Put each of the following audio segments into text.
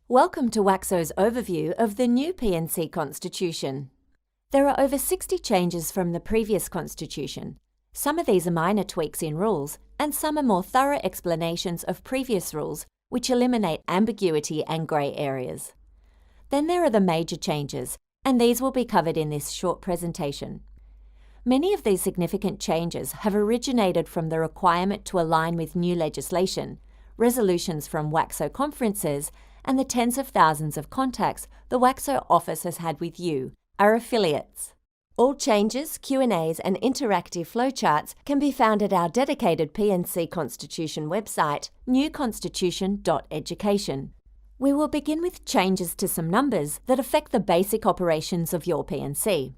Welcome to WAXO's overview of the new P&C Constitution. There are over 60 changes from the previous Constitution. Some of these are minor tweaks in rules, and some are more thorough explanations of previous rules, which eliminate ambiguity and grey areas. Then there are the major changes, and these will be covered in this short presentation. Many of these significant changes have originated from the requirement to align with new legislation, resolutions from WAXO conferences, and the tens of thousands of contacts the WAXO office has had with you, our affiliates. All changes, Q&As and interactive flowcharts can be found at our dedicated P&C Constitution website, newconstitution.education. We will begin with changes to some numbers that affect the basic operations of your P&C.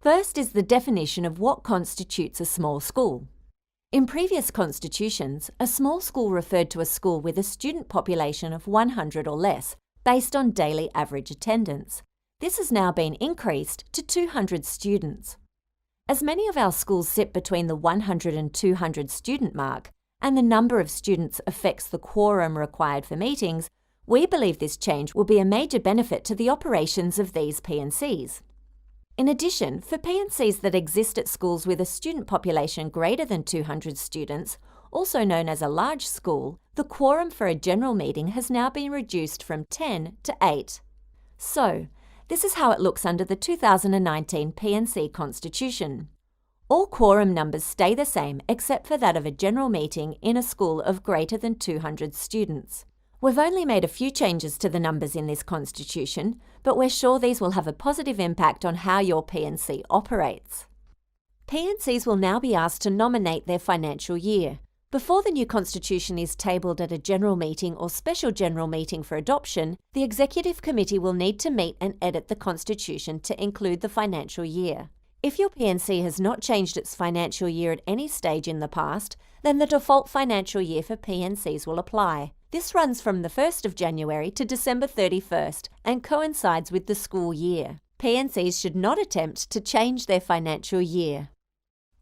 First is the definition of what constitutes a small school. In previous constitutions, a small school referred to a school with a student population of 100 or less, based on daily average attendance. This has now been increased to 200 students. As many of our schools sit between the 100 and 200 student mark, and the number of students affects the quorum required for meetings, we believe this change will be a major benefit to the operations of these P&Cs. In addition, for P&Cs that exist at schools with a student population greater than 200 students, also known as a large school, the quorum for a general meeting has now been reduced from 10 to 8. So, this is how it looks under the 2019 P&C Constitution. All quorum numbers stay the same except for that of a general meeting in a school of greater than 200 students. We've only made a few changes to the numbers in this Constitution, but we're sure these will have a positive impact on how your P&C operates. P&Cs will now be asked to nominate their financial year. Before the new Constitution is tabled at a general meeting or special general meeting for adoption, the Executive Committee will need to meet and edit the Constitution to include the financial year. If your P&C has not changed its financial year at any stage in the past, then the default financial year for P&Cs will apply. This runs from the 1st of January to December 31st and coincides with the school year. P&Cs should not attempt to change their financial year.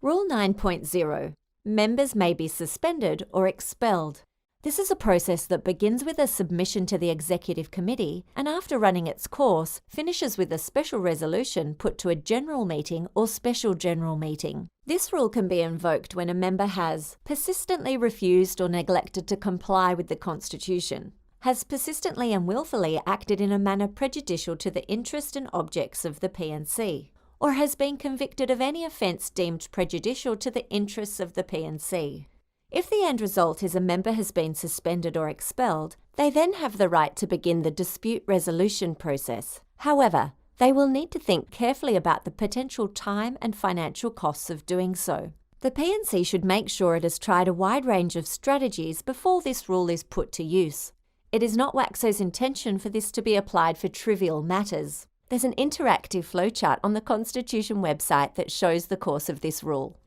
Rule 9.0. Members may be suspended or expelled. This is a process that begins with a submission to the Executive Committee and after running its course, finishes with a special resolution put to a general meeting or special general meeting. This rule can be invoked when a member has persistently refused or neglected to comply with the Constitution, has persistently and willfully acted in a manner prejudicial to the interest and objects of the P&C, or has been convicted of any offence deemed prejudicial to the interests of the P&C. If the end result is a member has been suspended or expelled, they then have the right to begin the dispute resolution process. However, they will need to think carefully about the potential time and financial costs of doing so. The P&C should make sure it has tried a wide range of strategies before this rule is put to use. It is not WAXO's intention for this to be applied for trivial matters. There's an interactive flowchart on the Constitution website that shows the course of this rule.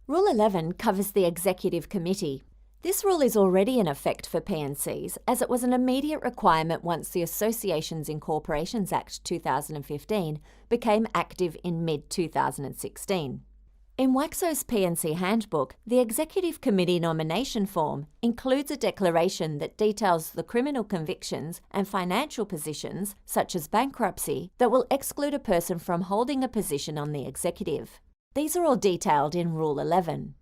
Rule 11 covers the Executive Committee. This rule is already in effect for P&Cs, as it was an immediate requirement once the Associations in Corporations Act 2015 became active in mid-2016. In WAXO's P&C Handbook, the Executive Committee nomination form includes a declaration that details the criminal convictions and financial positions, such as bankruptcy, that will exclude a person from holding a position on the executive. These are all detailed in Rule 11.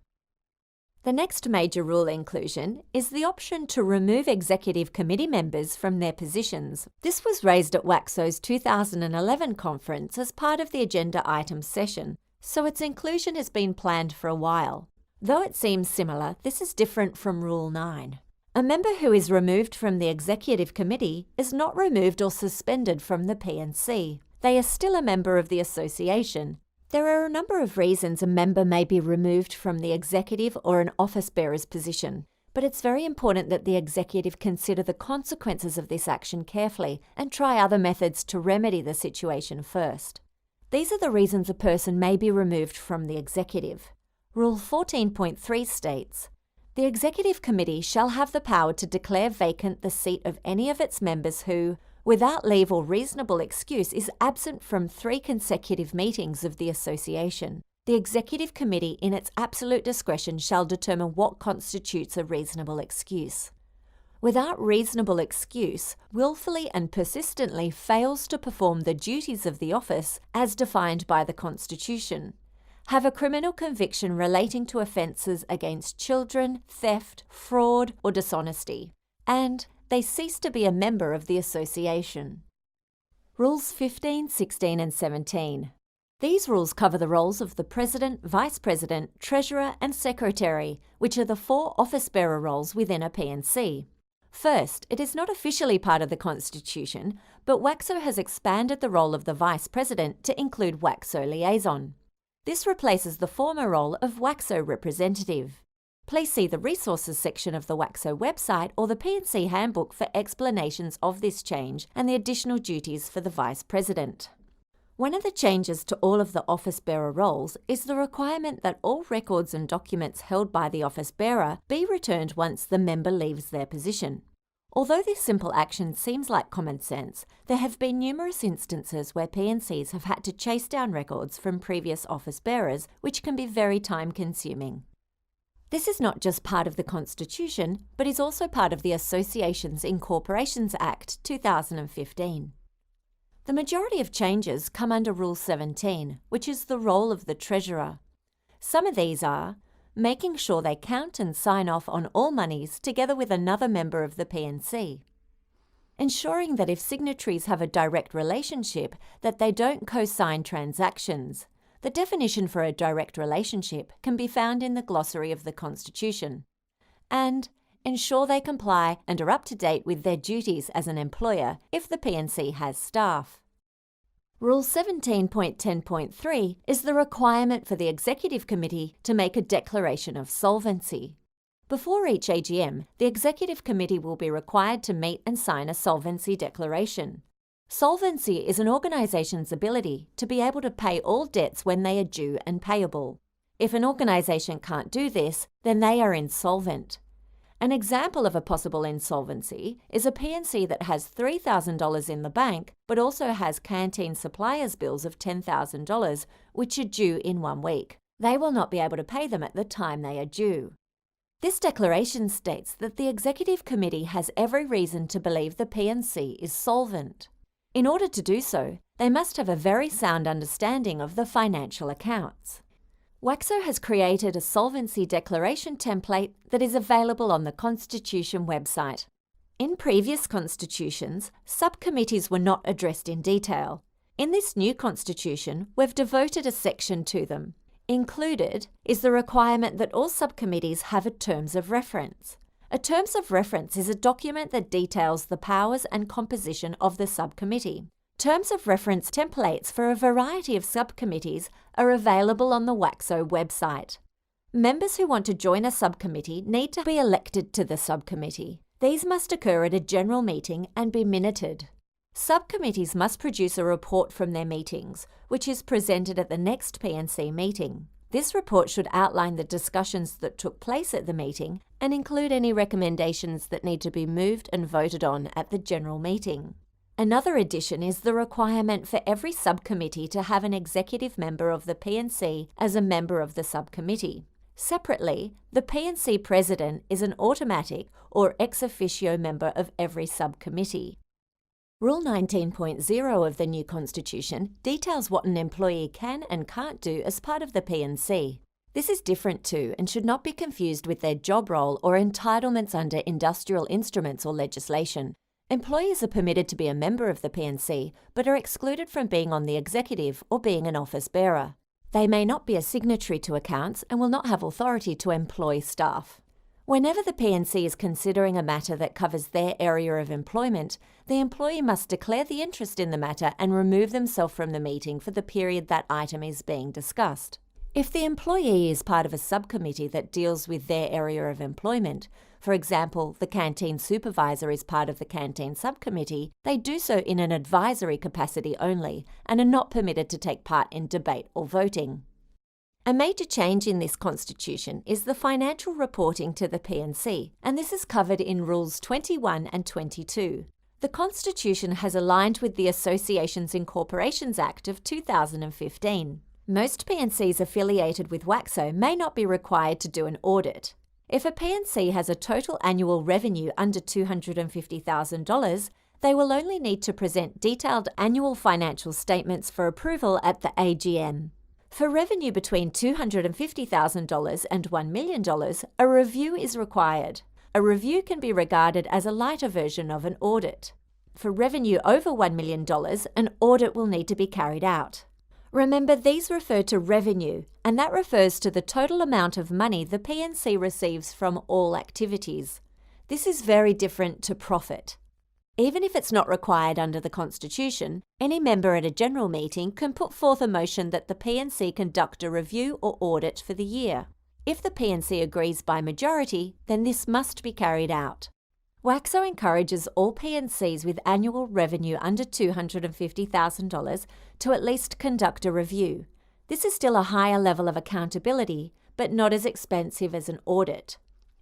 The next major rule inclusion is the option to remove Executive Committee members from their positions. This was raised at WAXO's 2011 conference as part of the agenda item session, so its inclusion has been planned for a while. Though it seems similar, this is different from Rule 9. A member who is removed from the Executive Committee is not removed or suspended from the P&C. They are still a member of the association. There are a number of reasons a member may be removed from the executive or an office bearer's position, but it's very important that the executive consider the consequences of this action carefully and try other methods to remedy the situation first. These are the reasons a person may be removed from the executive. Rule 14.3 states, "The Executive Committee shall have the power to declare vacant the seat of any of its members who, without leave or reasonable excuse, is absent from 3 consecutive meetings of the Association. The Executive Committee, in its absolute discretion, shall determine what constitutes a reasonable excuse." without reasonable excuse, willfully and persistently fails to perform the duties of the office as defined by the Constitution, have a criminal conviction relating to offences against children, theft, fraud or dishonesty, and they cease to be a member of the association. Rules 15, 16 and 17. These rules cover the roles of the President, Vice President, Treasurer and Secretary, which are the 4 office bearer roles within a P&C. First, it is not officially part of the Constitution, but WACSO has expanded the role of the Vice President to include WACSO Liaison. This replaces the former role of WACSO Representative. Please see the Resources section of the WACSO website or the P&C Handbook for explanations of this change and the additional duties for the Vice President. One of the changes to all of the office bearer roles is the requirement that all records and documents held by the office bearer be returned once the member leaves their position. Although this simple action seems like common sense, there have been numerous instances where P&Cs have had to chase down records from previous office bearers, which can be very time-consuming. This is not just part of the Constitution, but is also part of the Associations Incorporations Act 2015. The majority of changes come under Rule 17, which is the role of the Treasurer. Some of these are making sure they count and sign off on all monies together with another member of the P&C, ensuring that if signatories have a direct relationship, that they don't co-sign transactions. The definition for a direct relationship can be found in the glossary of the Constitution. And ensure they comply and are up to date with their duties as an employer if the P&C has staff. Rule 17.10.3 is the requirement for the Executive Committee to make a declaration of solvency. Before each AGM, the Executive Committee will be required to meet and sign a solvency declaration. Solvency is an organisation's ability to be able to pay all debts when they are due and payable. If an organisation can't do this, then they are insolvent. An example of a possible insolvency is a P&C that has $3,000 in the bank but also has canteen suppliers' bills of $10,000 which are due in 1 week. They will not be able to pay them at the time they are due. This declaration states that the Executive Committee has every reason to believe the P&C is solvent. In order to do so, they must have a very sound understanding of the financial accounts. WACSO has created a solvency declaration template that is available on the Constitution website. In previous constitutions, subcommittees were not addressed in detail. In this new constitution, we've devoted a section to them. Included is the requirement that all subcommittees have a terms of reference. A terms of reference is a document that details the powers and composition of the subcommittee. Terms of reference templates for a variety of subcommittees are available on the WACSO website. Members who want to join a subcommittee need to be elected to the subcommittee. These must occur at a general meeting and be minuted. Subcommittees must produce a report from their meetings, which is presented at the next P&C meeting. This report should outline the discussions that took place at the meeting and include any recommendations that need to be moved and voted on at the general meeting. Another addition is the requirement for every subcommittee to have an executive member of the P&C as a member of the subcommittee. Separately, the P&C president is an automatic or ex officio member of every subcommittee. Rule 19.0 of the new Constitution details what an employee can and can't do as part of the P&C. This is different to and should not be confused with their job role or entitlements under industrial instruments or legislation. Employees are permitted to be a member of the P&C, but are excluded from being on the executive or being an office bearer. They may not be a signatory to accounts and will not have authority to employ staff. Whenever the P&C is considering a matter that covers their area of employment, the employee must declare the interest in the matter and remove themselves from the meeting for the period that item is being discussed. If the employee is part of a subcommittee that deals with their area of employment, for example, the canteen supervisor is part of the canteen subcommittee, they do so in an advisory capacity only and are not permitted to take part in debate or voting. A major change in this constitution is the financial reporting to the P&C, and this is covered in Rules 21 and 22. The Constitution has aligned with the Associations Incorporations Act of 2015. Most P&Cs affiliated with WACSO may not be required to do an audit. If a P&C has a total annual revenue under $250,000, they will only need to present detailed annual financial statements for approval at the AGM. For revenue between $250,000 and $1 million, a review is required. A review can be regarded as a lighter version of an audit. For revenue over $1 million, an audit will need to be carried out. Remember, these refer to revenue, and that refers to the total amount of money the P&C receives from all activities. This is very different to profit. Even if it's not required under the Constitution, any member at a general meeting can put forth a motion that the P&C conduct a review or audit for the year. If the P&C agrees by majority, then this must be carried out. WACSO encourages all P&Cs with annual revenue under $250,000 to at least conduct a review. This is still a higher level of accountability, but not as expensive as an audit.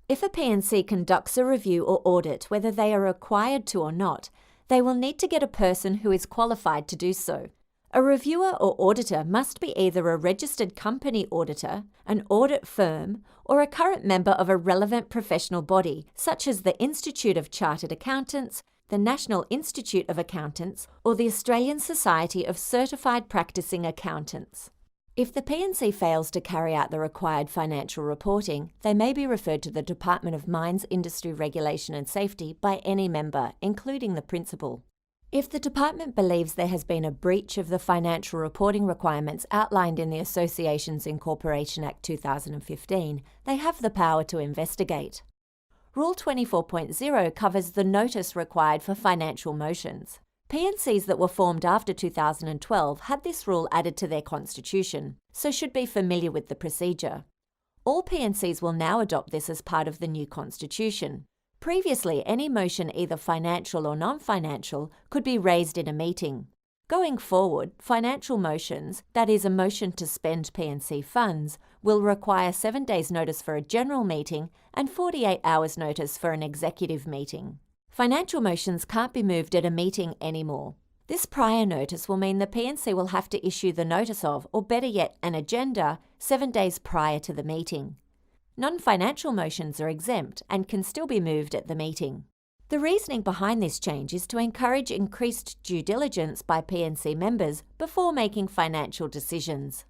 If a P&C conducts a review or audit, whether they are required to or not, they will need to get a person who is qualified to do so. A reviewer or auditor must be either a registered company auditor, an audit firm, or a current member of a relevant professional body, such as the Institute of Chartered Accountants, the National Institute of Accountants, or the Australian Society of Certified Practicing Accountants. If the P&C fails to carry out the required financial reporting, they may be referred to the Department of Mines, Industry Regulation and Safety by any member, including the principal. If the department believes there has been a breach of the financial reporting requirements outlined in the Associations Incorporation Act 2015, they have the power to investigate. Rule 24.0 covers the notice required for financial motions. P&Cs that were formed after 2012 had this rule added to their constitution, so should be familiar with the procedure. All P&Cs will now adopt this as part of the new constitution. Previously, any motion, either financial or non-financial, could be raised in a meeting. Going forward, financial motions, that is a motion to spend P&C funds, will require 7 days' notice for a general meeting and 48 hours' notice for an executive meeting. Financial motions can't be moved at a meeting anymore. This prior notice will mean the P&C will have to issue the notice of, or better yet, an agenda, 7 days prior to the meeting. Non-financial motions are exempt and can still be moved at the meeting. The reasoning behind this change is to encourage increased due diligence by P&C members before making financial decisions.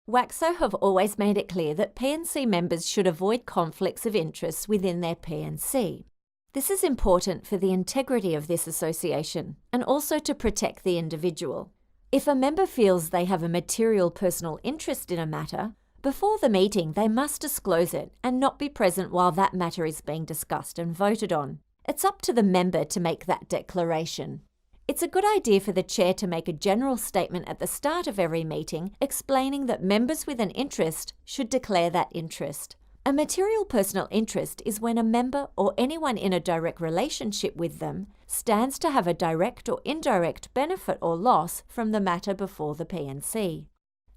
WACSO have always made it clear that P&C members should avoid conflicts of interest within their P&C. This is important for the integrity of this association and also to protect the individual. If a member feels they have a material personal interest in a matter, before the meeting they must disclose it and not be present while that matter is being discussed and voted on. It's up to the member to make that declaration. It's a good idea for the chair to make a general statement at the start of every meeting explaining that members with an interest should declare that interest. A material personal interest is when a member or anyone in a direct relationship with them stands to have a direct or indirect benefit or loss from the matter before the P&C.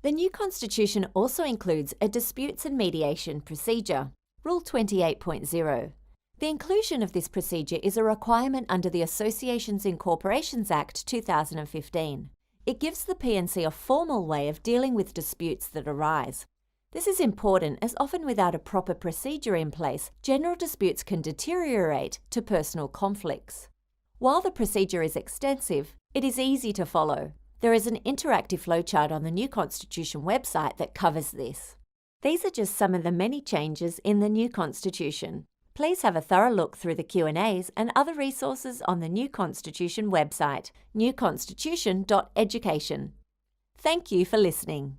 The new constitution also includes a disputes and mediation procedure, Rule 28.0. The inclusion of this procedure is a requirement under the Associations Incorporations Act 2015. It gives the P&C a formal way of dealing with disputes that arise. This is important as often without a proper procedure in place, general disputes can deteriorate to personal conflicts. While the procedure is extensive, it is easy to follow. There is an interactive flowchart on the new Constitution website that covers this. These are just some of the many changes in the new Constitution. Please have a thorough look through the Q&As and other resources on the new Constitution website, newconstitution.education. Thank you for listening.